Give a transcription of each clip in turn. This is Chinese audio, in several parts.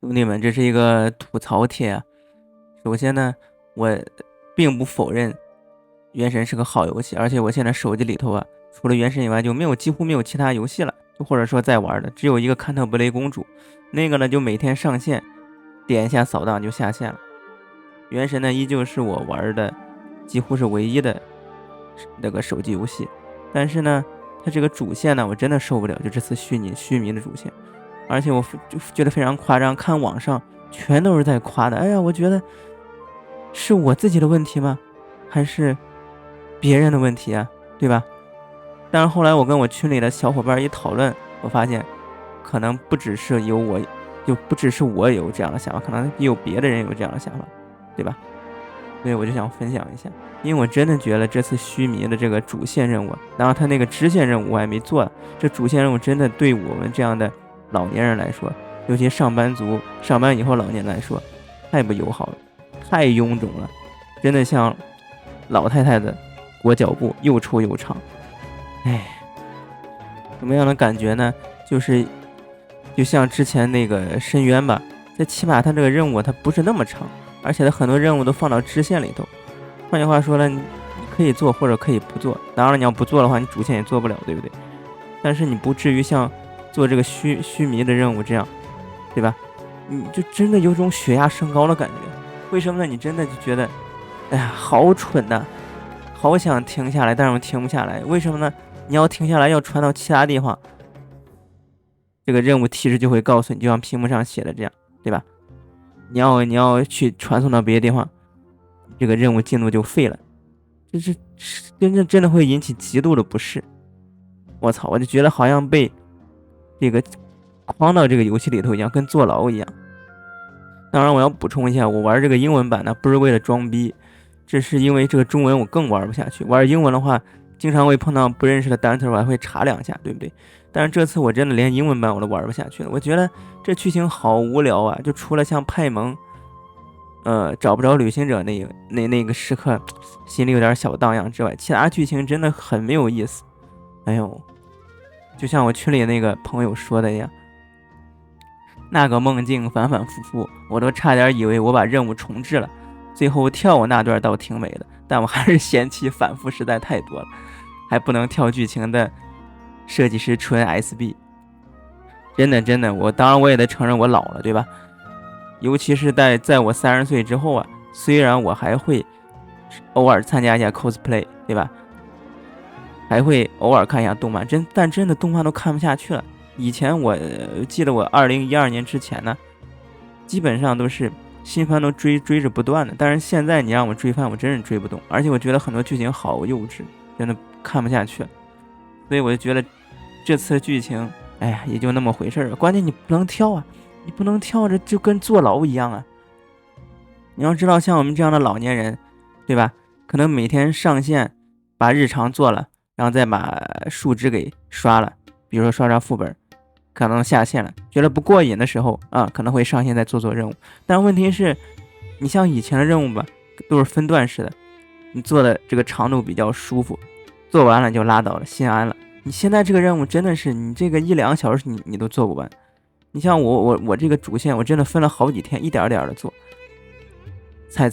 兄弟们，这是一个吐槽帖啊。首先呢，我并不否认原神是个好游戏，而且我现在手机里头啊，除了原神以外，就几乎没有其他游戏了，就或者说在玩的，只有一个坎特布雷公主，那个呢就每天上线，点一下扫荡就下线了。原神呢依旧是我玩的几乎是唯一的那个手机游戏，但是呢，它这个主线呢，我真的受不了，就这次虚迷的主线。而且我就觉得非常夸张，看网上全都是在夸的。哎呀，我觉得是我自己的问题吗？还是别人的问题啊？对吧？但是后来我跟我群里的小伙伴一讨论，我发现可能不只是我有这样的想法，可能也有别的人有这样的想法，对吧？所以我就想分享一下，因为我真的觉得这次虚迷的这个主线任务，然后他那个支线任务我还没做，这主线任务真的对我们这样的老年人来说，尤其上班族、上班以后老年来说，太不友好了，太臃肿了，真的像老太太的裹脚布，又臭又长。哎，什么样的感觉呢？就像之前那个深渊吧，最起码它这个任务它不是那么长，而且它很多任务都放到支线里头。换句话说呢，你可以做或者可以不做，当然了，你要不做的话，你主线也做不了，对不对？但是你不至于像做这个虚迷的任务这样，对吧？你就真的有种血压升高的感觉。为什么呢？你真的就觉得，哎呀，好蠢呐、好想停下来，但是我停不下来。为什么呢？你要停下来，要传到其他地方，这个任务提示就会告诉你，就像屏幕上写的这样，对吧？你要去传送到别的地方，这个任务进度就废了。这是真的会引起极度的不适。我操，我就觉得好像被这个框到这个游戏里头一样，跟坐牢一样。当然，我要补充一下，我玩这个英文版呢，不是为了装逼，这是因为这个中文我更玩不下去。玩英文的话，经常会碰到不认识的单词，我还会查两下，对不对？但是这次我真的连英文版我都玩不下去了，我觉得这剧情好无聊啊！就除了像派蒙，找不着旅行者那个时刻，心里有点小荡漾之外，其他剧情真的很没有意思。哎呦，就像我群里那个朋友说的一样。那个梦境反反复复，我都差点以为我把任务重置了。最后跳我那段倒挺美的，但我还是嫌弃反复实在太多了，还不能跳剧情的设计师纯 SB。真的，我当然我也得承认我老了，对吧？尤其是在我30岁之后啊，虽然我还会偶尔参加一下 cosplay，对吧？还会偶尔看一下动漫，但真的动漫都看不下去了。以前我记得我2012年之前呢，基本上都是新番都追着不断的，但是现在你让我追番，我真是追不动，而且我觉得很多剧情好幼稚，真的看不下去。所以我就觉得这次的剧情，哎呀，也就那么回事儿。关键你不能跳啊，你不能跳着就跟坐牢一样啊。你要知道，像我们这样的老年人，对吧？可能每天上线把日常做了，然后再把数值给刷了，比如说刷副本，可能下线了，觉得不过瘾的时候啊，可能会上线再做任务。但问题是，你像以前的任务吧，都是分段式的，你做的这个长度比较舒服，做完了就拉倒了，心安了。你现在这个任务真的是，你这个1-2个小时你都做不完。你像我这个主线，我真的分了好几天，一点点的做，才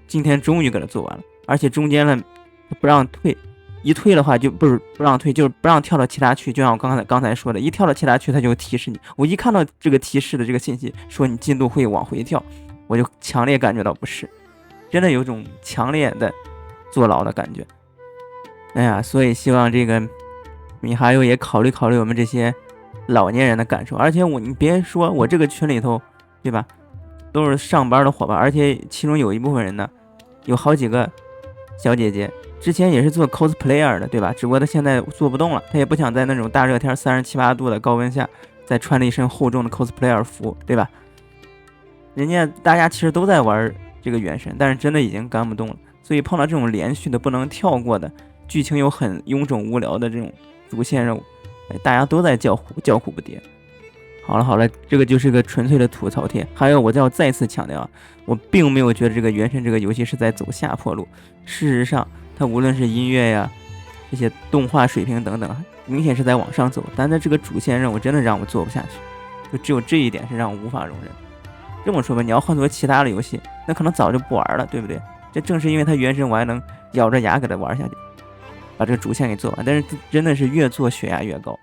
今天终于给它做完了，而且中间呢不让退，一退的话就不让退，就是不让跳到其他区，就像我刚才说的，一跳到其他区，它就提示你。我一看到这个提示的这个信息，说你进度会往回跳，我就强烈感觉到不适，真的有种强烈的坐牢的感觉。哎呀，所以希望这个米哈游也考虑考虑我们这些老年人的感受。而且你别说我这个群里头，对吧，都是上班的伙伴，而且其中有一部分人呢，有好几个小姐姐。之前也是做 cosplayer 的，对吧？只不过他现在做不动了，他也不想在那种大热天37、8度的高温下再穿了一身厚重的 cosplayer 服，对吧？大家其实都在玩这个原神，但是真的已经干不动了。所以碰到这种连续的不能跳过的剧情又很臃肿无聊的这种主线任务，大家都在叫苦不迭。好了，这个就是个纯粹的吐槽贴。还有，我要再次强调啊，我并没有觉得这个原神这个游戏是在走下坡路。事实上，它无论是音乐呀、这些动画水平等等，明显是在往上走。但在这个主线任务真的让我做不下去，就只有这一点是让我无法容忍。这么说吧，你要换做其他的游戏，那可能早就不玩了，对不对？这正是因为它原神，我还能咬着牙给它玩下去，把这个主线给做完。但是真的是越做血压越高。